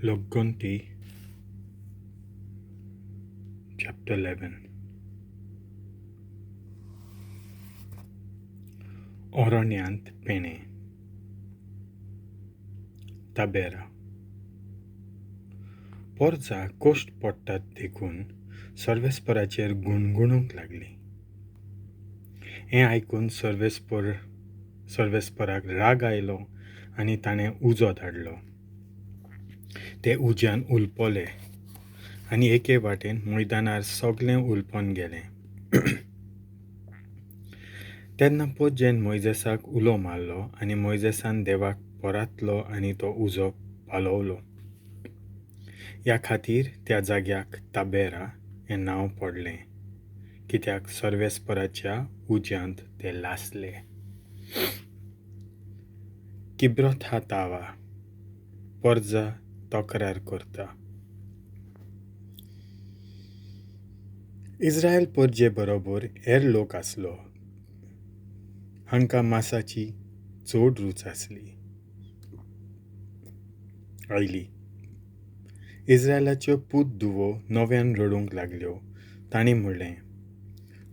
Lokgonnti, chapter 11. ORONNEANT PENNEM Tabera. पोरजा cost पडटात देखून सर्वेस्पराचेर गुणगुणूंक लागली. हें आयकून सर्वेस्पराक राग आयलो आनी ताणें उजो धाडलो. ते उज्यान उलपले आनी एके वाटेन मैदानार सगळें उलपोन गेलें. तेन्ना पोरजेन महोजेसाक उलो मारलो आनी महोजेसान देवाक पोरातलो आनी तो उजो पालवलो. ह्या खातीर त्या जाग्याक ताबेरा हें नांव पडलें, कित्याक सर्वेस्पराच्या उज्यांत ते लासले. किब्रोथ तावा पोरजा तक्रार करता. इस्रायल पोरजे बरोबर हेर लोक आसलो. हांकां मांसाची चड रूच आयली. इस्रायलाच्यो पूत धुवो नव्यान रडूंक लागल्यो. तांणी म्हणलें,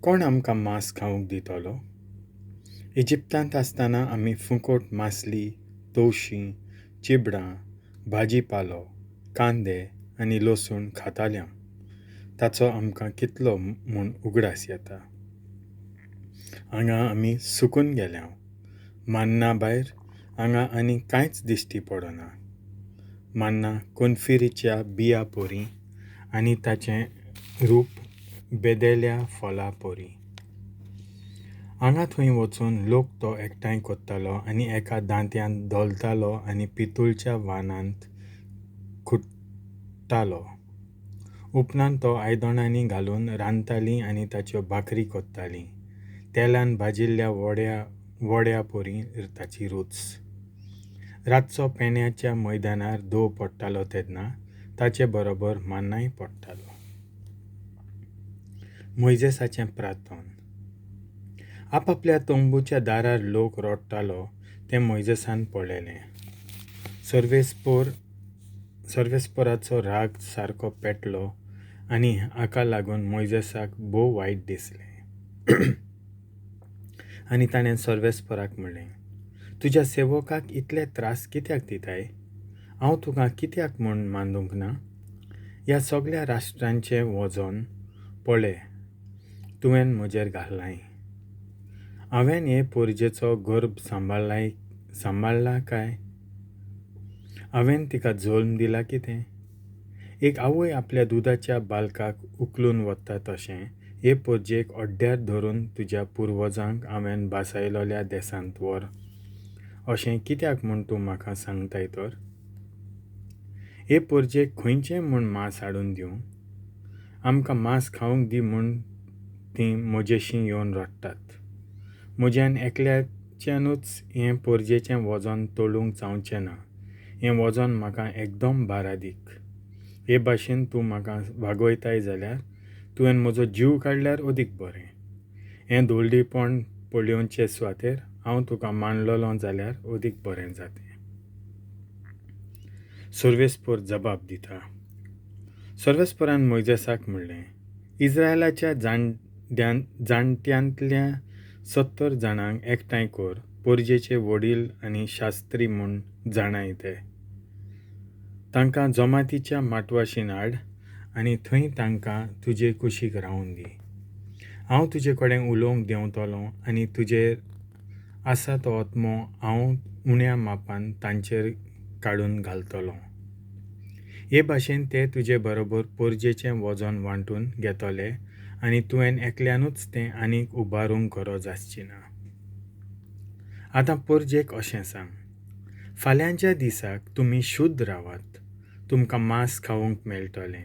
कोण आमकां मांस खावंक दितलो? इजिप्तांत आसतना आमी फुकट मासली, तवशीं, चिबडां, भाजीपालो, कांदे आनी लसूण खाताल्यांव. ताचो आमकां कितलो म्हूण उगडास येता. हांगा आमी सुकून गेल्यांव. मान्ना भायर हांगा आनी कांयच दिश्टी पडना. मान्ना कोनफिरीच्या बिया पोरी आनी ताचें रूप बेदेल्या फळां पोरी. हांगा थंय वचून लोक तो एकठांय कोत्तालो आनी एका दांत्यान धोलतालो आनी पितूळच्या वानांत खुट्टालो. उपरांत तो आयदनांनी घालून रांदतालीं आनी ताच्यो भाकरी कोत्तालीं. तेलान भाजिल्ल्या वड्या पोरी ताची रूच. रातचो पेण्याच्या मैदानार दव पडटालो तेन्ना ताचे बरोबर मान्नाय पडटालो. महोजेसाचें प्रार्थन. आपआपल्या तोंबूच्या दारार लोक रोडटालो तें महोजेसान पळयलें. सर्वेस्पराचो राग सारको पेटलो आनी हाका लागून महोजेसाक भोव वायट दिसलें. आनी ताणें सर्वेस्पराक म्हणलें, तुज्या सेवकाक इतले त्रास कित्याक दिताय? हांव तुका कित्याक म्हूण मानूंक ना? ह्या सगळ्या राष्ट्रांचें वजन पळय तुवें म्हजेर घातलाय. हांवें हे पोरजेचो गर्भ सांबाळला काय? हांवें तिका जल्म दिला कितें? एक आवय आपल्या दुदाच्या बालकाक उखलून वता तशें हे पोरजेक ओड्ड्यार धरून तुज्या पुर्वजांक हांवें बासायलोल्या देसांत व्हर अशें कित्याक म्हूण तूं म्हाका सांगताय तर? हे पोरजेक khoinchem म्हूण मांस हाडून दिवं? आमकां मांस खावंक दी म्हूण तीं mhojê-xim येवन रोडटात. म्हज्यान ekleacheanuch हें पोरजेचें वजन तोलूंक जावचें ना. हें वजन म्हाका ekdom bharadik. हे भाशेन तूं म्हाका वागयताय जाल्यार तुवें म्हजो जीव काडल्यार अदीक बरें. हें धोळडीपण पळयोवचे सुवातेर हांव तुका मानलों जाल्यार अदीक बरें जातें. सर्वेस्पर जबाब दिता. सर्वेस्परान महोजेसाक म्हणलें, इस्रायलाच्या जाणट्यांतल्या 70 जाणांक एकठांय कर, पोरजेचे वडील आनी शास्त्री म्हूण जाणाय ते. तांकां जमातीच्या माटवाशीन हाड आनी थंय तांकां तुजे कुशीक रावून दी. हांव तुजे कडेन उलोवंक देंवतलों आनी तुजेर आसा तो आत्मो हांव उण्या मापान तांचेर काडून घालतलों. हे भाशेन ते तुजे बरोबर पोरजेचें वजन वांटून घेतले आनी तुवें एकल्यानूच तें आनीक उबारूंक गरज आसची ना. आतां पोरजेक अशें सांग, फाल्यांच्या दिसाक तुमी शुद्ध रावात. तुमकां मांस खावंक मेळटलें.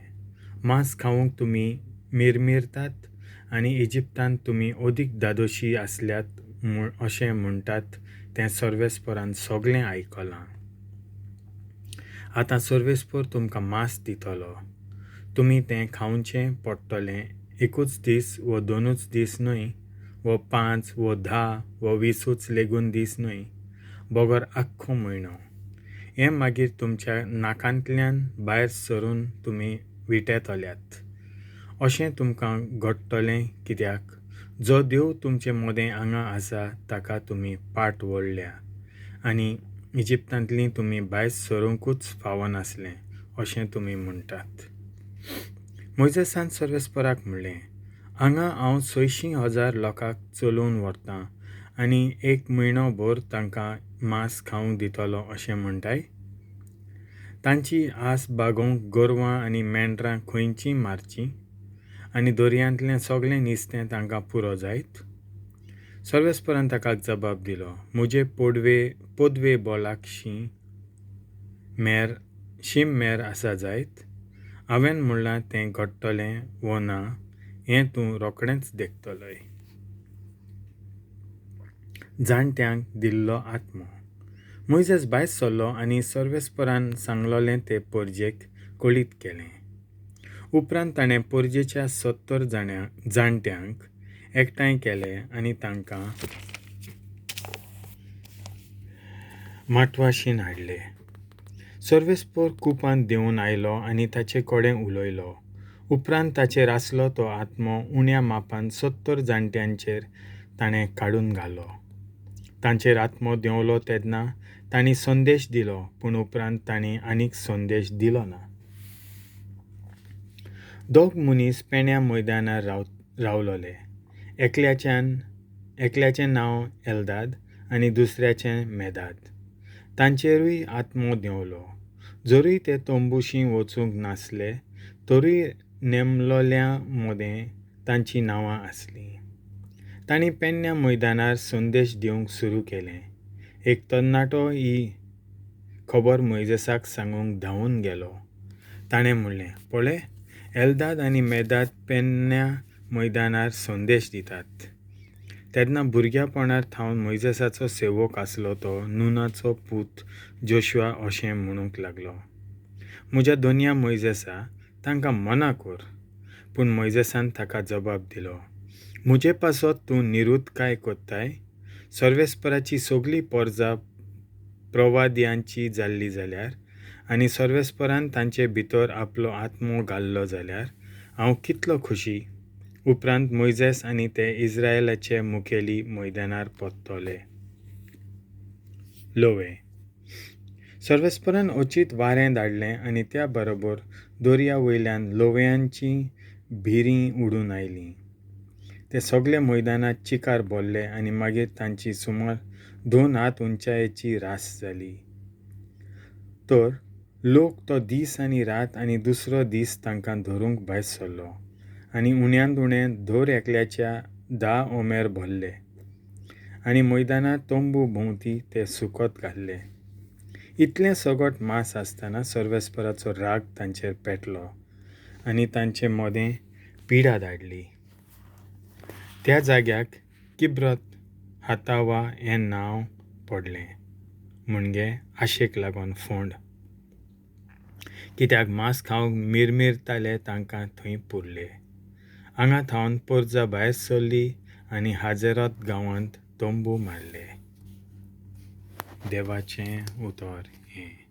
मांस खावंक तुमी मिरमिरतात आनी इजिप्तांत तुमी अदीक दादोशी आसल्यात अशें म्हणटात तें सर्वेस्परान सगळें आयकलां. आतां सर्वेस्पर तुमकां मांस दितलो. तुमी तें खावचें पडटलें एकूच दीस व 2 दीस न्हय, व 5 व 10 व 20 लेगून दीस न्हय, बगर आख्खो म्हयनो. हें मागीर तुमच्या नाकांतल्यान भायर सरून तुमी विटेतल्यात अशें तुमकां घडटलें, कित्याक जो देव तुमचें मोदें हांगा आसा ताका तुमी पाट वळल्या आनी इजिप्तांतलीं तुमी भायर सरूंकूच फावनासलें अशें तुमी म्हणटात. मोइजेसान सर्वेस्पराक म्हणलें, हांगा हांव 600,000 लोकांक चलोवन व्हरतां आनी 1 म्हयनो भर तांकां मांस खावंक दितलो अशें म्हणटाय. तांची आस बागोवंक गोरवां आनी मेंढरां खंयचीं मारचीं आनी दर्यांतलें सगळें नुस्तें तांकां पुरो जायत. सर्वेस्परान ताका जबाब दिलो, म्हजे पोदवे बोलाक शीम मेर आसा जायत. हांवें म्हणलां तें घडटलें वो ना हें तूं रोखडेंच देखतलोय. जाणट्यांक दिल्लो आत्मो. मोइजेस भायर सरलो आनी सर्वेस्परान सांगलोलें तें porjek कळीत केलें. उपरांत ताणें porjeच्या 70 जाणट्यांक एकठांय केले आनी तांकां माटवाशीन हाडले. सर्वेस्पर कुपांत देंवन आयलो आनी ताचे कडेन उलयलो. उपरांत ताचेर आसलो तो आत्मो उण्या मापान 70 जाणट्यांचेर ताणें काडून घालो. तांचेर आत्मो देंवलो तेन्ना तांणी संदेश दिलो, पूण उपरांत तांणी आनीक संदेश दिलो ना. दोग मनीस पेण्या मैदानार रावलोले. एकल्याचें नांव एल्दाद आनी दुसऱ्याचें मेदाद. तांचेरूय आत्मो देंवलो. जरूय ते तंबूशी वचूंक नासले, तरूय नेमलोल्या मोदें तांची नांवां आसलीं. तांणी पेन्या मैदानार संदेश दिवंक सुरू केलें. एक तरणाटो ही खबर मोइजेसाक सांगूंक धांवून गेलो. ताणें म्हणलें, पळय, एल्दाद आनी मेदाद पेन्या मैदानार संदेश दितात. तेन्ना भुरग्यापणांत थावन मोइजेसाचो सेवक आसलो तो नूनाचो पूत जोशुआ अशें म्हणूंक लागलो, म्हज्या दोनया मोइजेसा, तांकां मना कर. पूण मोइजेसान ताका जबाब दिलो, म्हजे पासत तूं निरूत काय कोत्ताय? सर्वेस्पराची सगळी पोरजां प्रवाद्यांची जाल्ली जाल्यार आनी सर्वेस्परान तांचे भितर आपलो आत्मो घाल्लो जाल्यार हांव कितलो खुशी. उपरांत मोइजेस आनी ते इस्रायेलाचे मुखेली मैदानार पोत्तले. लोवे. सर्वेस्परान अचीत वारें धाडलें आनी त्या बरोबर दर्या वयल्यान लोवयांचीं भिरीं उडून आयलीं. ते सगळे मैदानांत चिकार भरले आनी मागीर तांची सुमार 2 हात उंचायेची रास जाली. तर लोक तो दीस आनी रात आनी दुसरो दीस तांकां धरूंक भायर सरलो आनी उण्यांत उणें धर एकल्याच्या 10 ओमेर भरले आनी मैदानांत तंबू भोंवती ते सुकत घाल्ले. इतलें सगट मांस आसतना सर्वेस्पराचो राग तांचेर पेटलो आनी तांचे मोदें पिडा धाडली. त्या जाग्याक किब्रत हातावा हें नांव पडलें, म्हणजे आशेक लागून फोंड. कित्याक मांस खावंक मिरमिरताले तांकां थंय पुरले. हांगा थावन पोरजां भायर सरलीं आनी हाजेरत गांवांत तंबू मारले. देवाचें उतर हें.